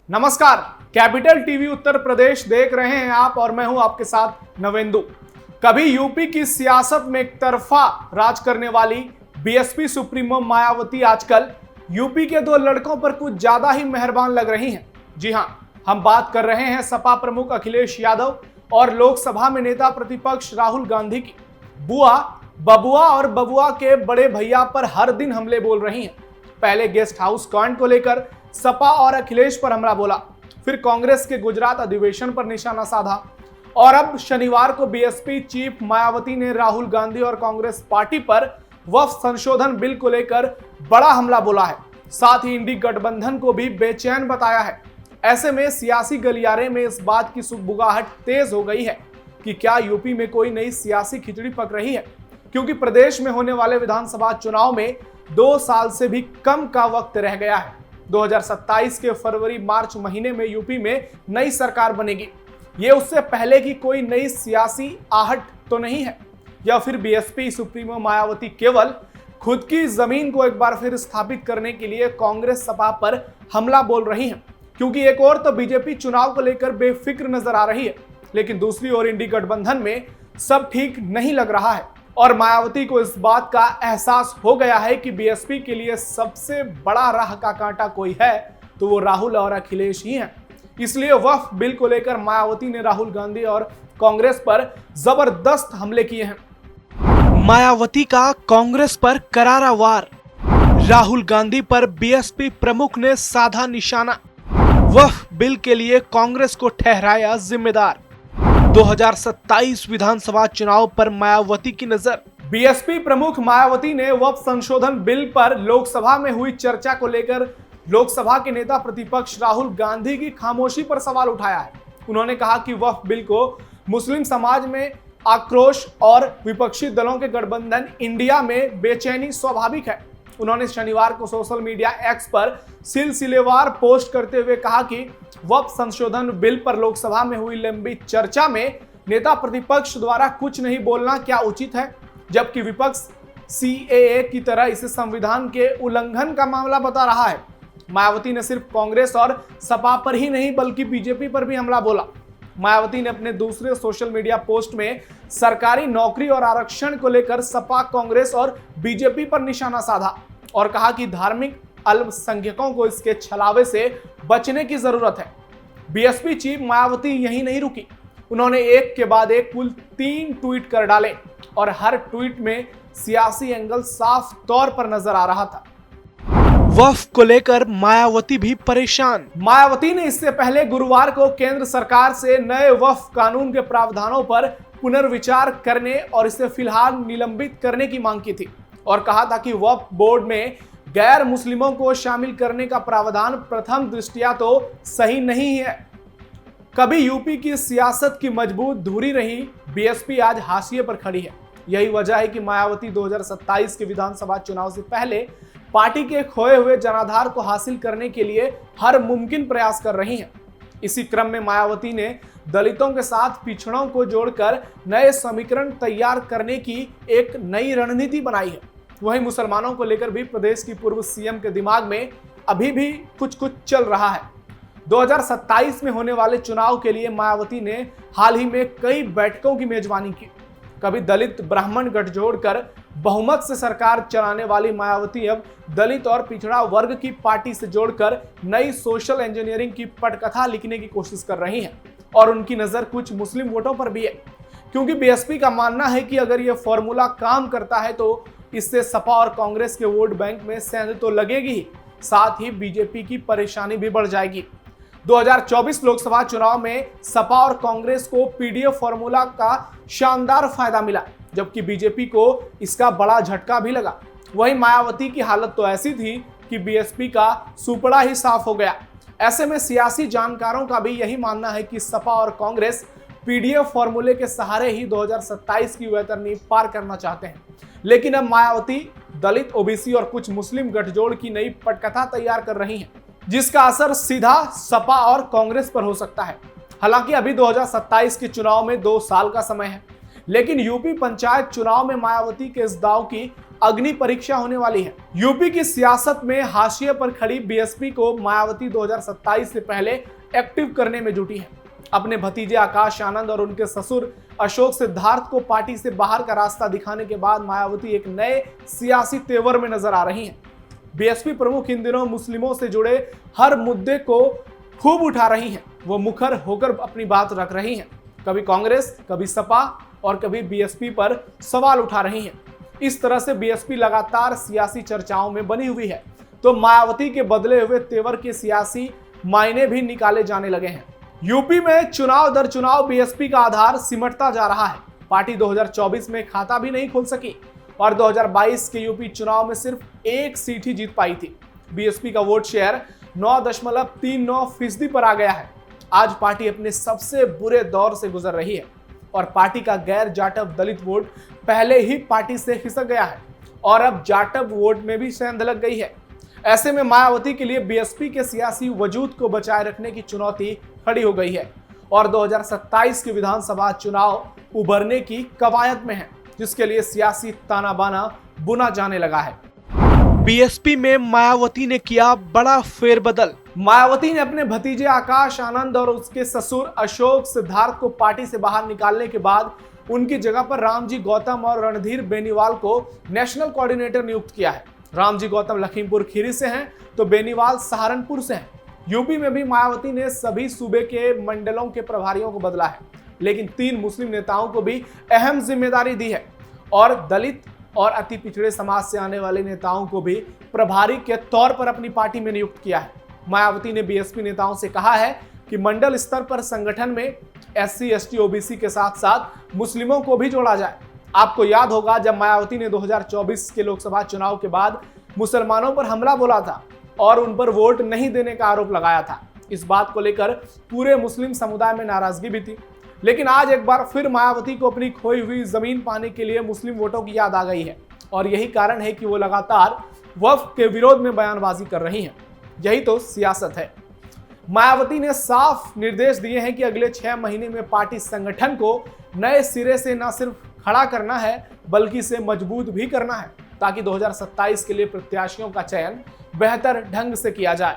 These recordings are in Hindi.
नमस्कार, कैपिटल टीवी उत्तर प्रदेश देख रहे हैं आप और मैं हूं आपके साथ नवेंदु। कभी यूपी की सियासत में एक तरफा राज करने वाली बीएसपी सुप्रीमो मायावती आजकल यूपी के दो लड़कों पर कुछ ज्यादा ही मेहरबान लग रही हैं। जी हां, हम बात कर रहे हैं सपा प्रमुख अखिलेश यादव और लोकसभा में नेता प्रतिपक्ष राहुल गांधी की। बुआ, बबुआ और बबुआ के बड़े भैया पर हर दिन हमले बोल रही हैं। पहले गेस्ट हाउस कांड को लेकर सपा और अखिलेश पर हमला बोला, फिर कांग्रेस के गुजरात अधिवेशन पर निशाना साधा और अब शनिवार को बीएसपी चीफ मायावती ने राहुल गांधी और कांग्रेस पार्टी पर वक्फ संशोधन बिल को लेकर बड़ा हमला बोला है। साथ ही इंडी गठबंधन को भी बेचैन बताया है। ऐसे में सियासी गलियारे में इस बात की सुगबुगाहट तेज हो गई है कि क्या यूपी में कोई नई सियासी खिचड़ी पक रही है, क्योंकि प्रदेश में होने वाले विधानसभा चुनाव में 2 साल से भी कम का वक्त रह गया है। 2027 के फरवरी-मार्च महीने में यूपी में नई सरकार बनेगी। ये उससे पहले की कोई नई सियासी आहट तो नहीं है, या फिर बीएसपी सुप्रीमो मायावती केवल खुद की जमीन को एक बार फिर स्थापित करने के लिए कांग्रेस सपा पर हमला बोल रही हैं। क्योंकि एक ओर तो बीजेपी चुनाव को लेकर बेफिक्र नजर आ रही है, लेकिन दूसरी ओर इंडी गठबंधन में सब ठीक नहीं लग रहा है और मायावती को इस बात का एहसास हो गया है कि बीएसपी के लिए सबसे बड़ा राह का कांटा कोई है तो वो राहुल और अखिलेश ही हैं। इसलिए वक्फ बिल को लेकर मायावती ने राहुल गांधी और कांग्रेस पर जबरदस्त हमले किए हैं। मायावती का कांग्रेस पर करारा वार, राहुल गांधी पर बीएसपी प्रमुख ने साधा निशाना। वक्फ बिल के लिए कांग्रेस को ठहराया जिम्मेदार। 2027 विधानसभा चुनाव पर मायावती की नजर। बीएसपी प्रमुख मायावती ने वक्फ संशोधन बिल पर लोकसभा में हुई चर्चा को लेकर लोकसभा के नेता प्रतिपक्ष राहुल गांधी की खामोशी पर सवाल उठाया है। उन्होंने कहा कि वक्फ बिल को मुस्लिम समाज में आक्रोश और विपक्षी दलों के गठबंधन इंडिया में बेचैनी स्वाभाविक है। उन्होंने शनिवार को सोशल मीडिया एक्स पर सिलसिलेवार पोस्ट करते हुए कहा कि वक्फ संशोधन बिल पर लोकसभा में हुई लंबी चर्चा में नेता प्रतिपक्ष द्वारा कुछ नहीं बोलना क्या उचित है, जबकि विपक्ष सीएए की तरह इसे संविधान के उल्लंघन का मामला बता रहा है। मायावती ने सिर्फ कांग्रेस और सपा पर ही नहीं बल्कि बीजेपी पर भी हमला बोला। मायावती ने अपने दूसरे सोशल मीडिया पोस्ट में सरकारी नौकरी और आरक्षण को लेकर सपा, कांग्रेस और बीजेपी पर निशाना साधा और कहा कि धार्मिक अल्पसंख्यकों को इसके छलावे से बचने की जरूरत है। बीएसपी चीफ मायावती यहीं नहीं रुकी, उन्होंने एक के बाद एक कुल 3 ट्वीट कर डाले और हर ट्वीट में सियासी एंगल साफ तौर पर नजर आ रहा था। वक्फ को लेकर मायावती भी परेशान। मायावती ने इससे पहले गुरुवार को केंद्र सरकार से नए वक्फ कानून के प्रावधानों पर पुनर्विचार करने और इसे फिलहाल निलंबित करने की मांग की थी और कहा था कि वक्फ बोर्ड में गैर मुस्लिमों को शामिल करने का प्रावधान प्रथम दृष्टया तो सही नहीं है। कभी यूपी की सियासत की मजबूत धुरी रही बीएसपी आज हाशिए पर खड़ी है। यही वजह है कि मायावती 2027 के विधानसभा चुनाव से पहले पार्टी के खोए हुए जनाधार को हासिल करने के लिए हर मुमकिन प्रयास कर रही हैं। इसी क्रम में मायावती ने दलितों के साथ पिछड़ों को जोड़कर नए समीकरण तैयार करने की एक नई रणनीति बनाई है। वहीं मुसलमानों को लेकर भी प्रदेश की पूर्व सीएम के दिमाग में अभी भी कुछ चल रहा है। 2027 में होने वाले चुनाव के लिए मायावती ने हाल ही में कई बैठकों की मेजबानी की। कभी दलित ब्राह्मण गठजोड़ कर बहुमत से सरकार चलाने वाली मायावती अब दलित और पिछड़ा वर्ग की पार्टी से जोड़कर नई सोशल इंजीनियरिंग की पटकथा लिखने की कोशिश कर रही हैं और उनकी नजर कुछ मुस्लिम वोटों पर भी है, क्योंकि बीएसपी का मानना है कि अगर यह फॉर्मूला काम करता है तो इससे सपा और कांग्रेस के वोट बैंक में सेंध तो लगेगी ही, साथ ही बीजेपी की परेशानी भी बढ़ जाएगी। 2024 लोकसभा चुनाव में सपा और कांग्रेस को पीडीएफ फॉर्मूला का शानदार फायदा मिला, जबकि बीजेपी को इसका बड़ा झटका भी लगा। वहीं मायावती की हालत तो ऐसी थी कि बीएसपी का सुपड़ा ही साफ हो गया। ऐसे में सियासी जानकारों का भी यही मानना है कि सपा और कांग्रेस पीडीएफ फॉर्मूले के सहारे ही 2027 की वैतरणी पार करना चाहते हैं। लेकिन अब मायावती दलित, ओबीसी और कुछ मुस्लिम गठजोड़ की नई पटकथा तैयार कर रही हैं, जिसका असर सीधा सपा और कांग्रेस पर हो सकता है। हालांकि अभी 2027 के चुनाव में 2 साल का समय है, लेकिन यूपी पंचायत चुनाव में मायावती के इस दाव की अग्नि परीक्षा होने वाली है। यूपी की सियासत में हाशिए पर खड़ी बीएसपी को मायावती 2027 से पहले एक्टिव करने में जुटी है। अपने भतीजे आकाश आनंद और उनके ससुर अशोक सिद्धार्थ को पार्टी से बाहर का रास्ता दिखाने के बाद मायावती एक नए सियासी तेवर में नजर आ रही हैं। बीएसपी प्रमुख इन दिनों मुस्लिमों से जुड़े हर मुद्दे को खूब उठा रही हैं। वो मुखर होकर अपनी बात रख रही हैं। कभी कांग्रेस, कभी सपा और कभी बीएसपी पर सवाल उठा रही हैं। इस तरह से बीएसपी लगातार सियासी चर्चाओं में बनी हुई है, तो मायावती के बदले हुए तेवर के सियासी मायने भी निकाले जाने लगे हैं। यूपी में चुनाव दर चुनाव बीएसपी का आधार सिमटता जा रहा है। पार्टी 2024 में खाता भी नहीं खोल सकी और 2022 के यूपी चुनाव में सिर्फ एक सीट ही जीत पाई थी। बीएसपी का वोट शेयर 9.39% पर आ गया है। आज पार्टी अपने सबसे बुरे दौर से गुजर रही है और पार्टी का गैर जाटव दलित वोट पहले ही पार्टी से खिसक गया है और अब जाटव वोट में भी सेंध लग गई है। ऐसे में मायावती के लिए बीएसपी के सियासी वजूद को बचाए रखने की चुनौती खड़ी हो गई है और 2027 के विधानसभा चुनाव उभरने की कवायद में है, जिसके लिए सियासी ताना बाना बुना जाने लगा है। बीएसपी में मायावती ने किया बड़ा फेरबदल। मायावती ने अपने भतीजे आकाश आनंद और उसके ससुर अशोक सिद्धार्थ को पार्टी से बाहर निकालने के बाद उनकी जगह पर रामजी गौतम और रणधीर बेनीवाल को नेशनल कोऑर्डिनेटर नियुक्त किया है। रामजी गौतम लखीमपुर खीरी से हैं तो बेनीवाल सहारनपुर से हैं। यूपी में भी मायावती ने सभी सूबे के मंडलों के प्रभारियों को बदला है, लेकिन 3 मुस्लिम नेताओं को भी अहम जिम्मेदारी दी है और दलित और अति पिछड़े समाज से आने वाले नेताओं को भी प्रभारी के तौर पर अपनी पार्टी में नियुक्त किया है। मायावती ने बीएसपी नेताओं से कहा है कि मंडल स्तर पर संगठन में एससी, एसटी, ओबीसी के साथ साथ मुस्लिमों को भी जोड़ा जाए। आपको याद होगा जब मायावती ने 2024 के लोकसभा चुनाव के बाद मुसलमानों पर हमला बोला था और उन पर वोट नहीं देने का आरोप लगाया था। इस बात को लेकर पूरे मुस्लिम समुदाय में नाराजगी भी थी, लेकिन आज एक बार फिर मायावती को अपनी खोई हुई जमीन पाने के लिए मुस्लिम वोटों की याद आ गई है और यही कारण है कि वो लगातार वक्फ के विरोध में बयानबाजी कर रही हैं। यही तो सियासत है। मायावती ने साफ निर्देश दिए हैं कि अगले 6 महीने में पार्टी संगठन को नए सिरे से न सिर्फ खड़ा करना है बल्कि इसे मजबूत भी करना है, ताकि 2027 के लिए प्रत्याशियों का चयन बेहतर ढंग से किया जाए।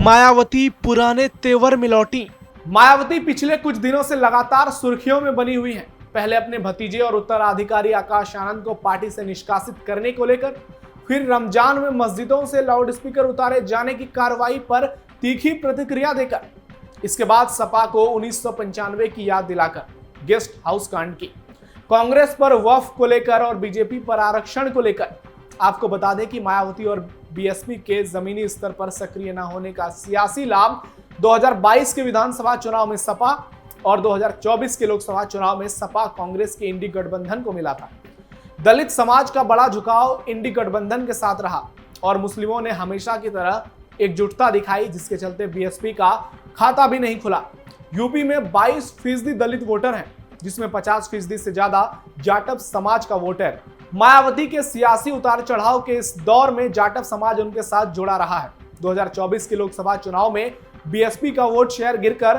मायावती पुराने तेवर में लौटी। मायावती पिछले कुछ दिनों से लगातार सुर्खियों में बनी हुई हैं। पहले अपने भतीजे और उत्तराधिकारी आकाश आनंद को पार्टी से निष्कासित करने को लेकर, फिर रमजान में मस्जिदों से लाउडस्पीकर उतारे जाने की कार्रवाई पर तीखी प्रतिक्रिया देकर, इसके बाद सपा को 1995 की याद दिलाकर गेस्ट हाउस कांड की, कांग्रेस पर वक्फ को लेकर और बीजेपी पर आरक्षण को लेकर। आपको बता दें कि मायावती और बीएसपी के जमीनी स्तर पर सक्रिय न होने का सियासी लाभ 2022 के विधानसभा चुनाव में सपा और 2024 के लोकसभा चुनाव में सपा कांग्रेस के इंडी गठबंधन को मिला था। दलित समाज का बड़ा झुकाव इंडी गठबंधन के साथ रहा और मुस्लिमों ने हमेशा की तरह एकजुटता दिखाई, जिसके चलते बीएसपी का खाता भी नहीं खुला। यूपी में 22% दलित वोटर हैं, जिसमें 50% से ज्यादा जाटव समाज का वोट है। मायावती के सियासी उतार चढ़ाव के इस दौर में जाटव समाज उनके साथ जुड़ा रहा है। 2024 के लोकसभा चुनाव में बीएसपी का वोट शेयर गिरकर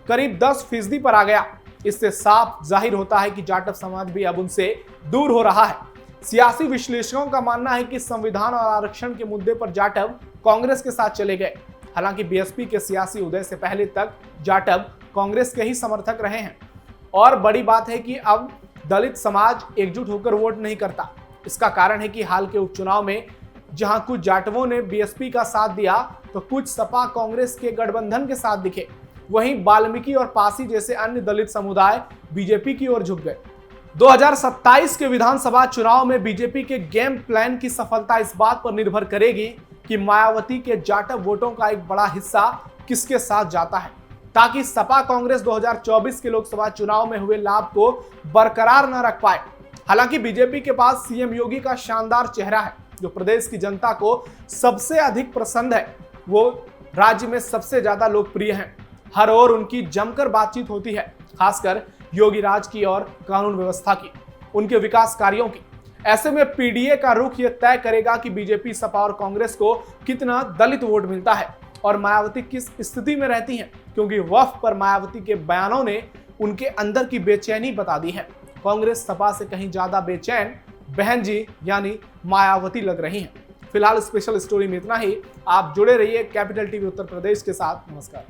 करीब 10% पर आ गया। इससे साफ जाहिर होता है कि जाटव समाज भी अब उनसे दूर हो रहा है। सियासी विश्लेषकों का मानना है कि संविधान और आरक्षण के मुद्दे पर जाटव कांग्रेस के साथ चले गए। हालांकि बीएसपी के सियासी उदय से पहले तक जाटव कांग्रेस के ही समर्थक रहे हैं और बड़ी बात है कि अब दलित समाज एकजुट होकर वोट नहीं करता। इसका कारण है कि हाल के उपचुनाव में जहां कुछ जाटवों ने बीएसपी का साथ दिया तो कुछ सपा कांग्रेस के गठबंधन के साथ दिखे। वहीं वाल्मीकि और पासी जैसे अन्य दलित समुदाय बीजेपी की ओर झुक गए। 2027 के विधानसभा चुनाव में बीजेपी के गेम प्लान की सफलता इस बात पर निर्भर करेगी कि मायावती के जाटव वोटों का एक बड़ा हिस्सा किसके साथ जाता है, ताकि सपा कांग्रेस 2024 के लोकसभा चुनाव में हुए लाभ को बरकरार न रख पाए। हालांकि बीजेपी के पास सीएम योगी का शानदार चेहरा है, जो प्रदेश की जनता को सबसे अधिक पसंद है। वो राज्य में सबसे ज्यादा लोकप्रिय हैं। हर ओर उनकी जमकर बातचीत होती है, खासकर योगी राज की और कानून व्यवस्था की, उनके विकास कार्यों की। ऐसे में पीडीए का रुख यह तय करेगा कि बीजेपी, सपा और कांग्रेस को कितना दलित वोट मिलता है और मायावती किस स्थिति में रहती हैं, क्योंकि वक्फ पर मायावती के बयानों ने उनके अंदर की बेचैनी बता दी है। कांग्रेस सपा से कहीं ज्यादा बेचैन बहन जी यानी मायावती लग रही हैं। फिलहाल स्पेशल स्टोरी में इतना ही। आप जुड़े रहिए कैपिटल टीवी उत्तर प्रदेश के साथ। नमस्कार।